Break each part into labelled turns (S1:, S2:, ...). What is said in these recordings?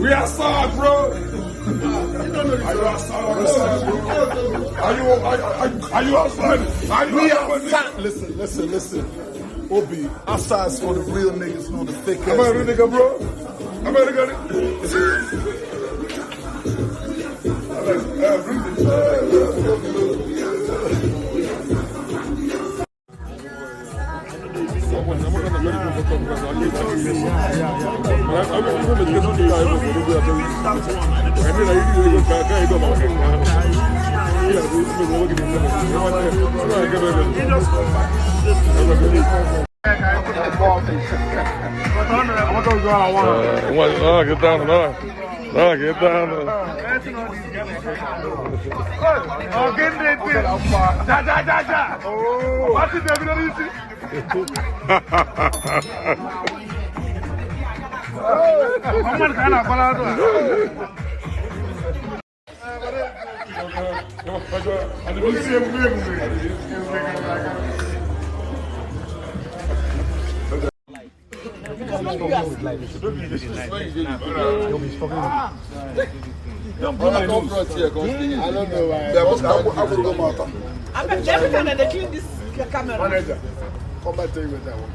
S1: We outside, bro. Are you outside?
S2: We outside. Listen. Obi, outside's for the real niggas, not the fake ass.
S1: I'm a real nigga, bro. I'm a nigga. Get down. Get down.
S2: Don't put my nose. I don't know why.
S3: Every time they clean this camera.
S2: Manager, come back to you with that one.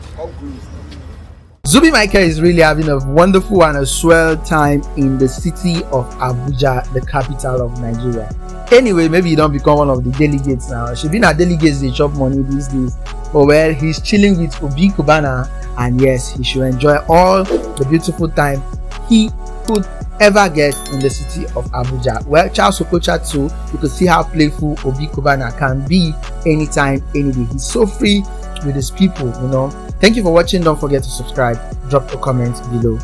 S4: Zubby Michael is really having a wonderful and a swell time in the city of Abuja, the capital of Nigeria. Anyway, maybe he don't become one of the delegates now. She been a delegate, they chop money these days. But well, he's chilling with Obi Cubana, and yes, he should enjoy all the beautiful time he could ever get in the city of Abuja. Well, Charles Okocha too, you could see how playful Obi Cubana can be anytime, any day. He's so free with his people, you know. Thank you for watching. Don't forget to subscribe, drop a comment below.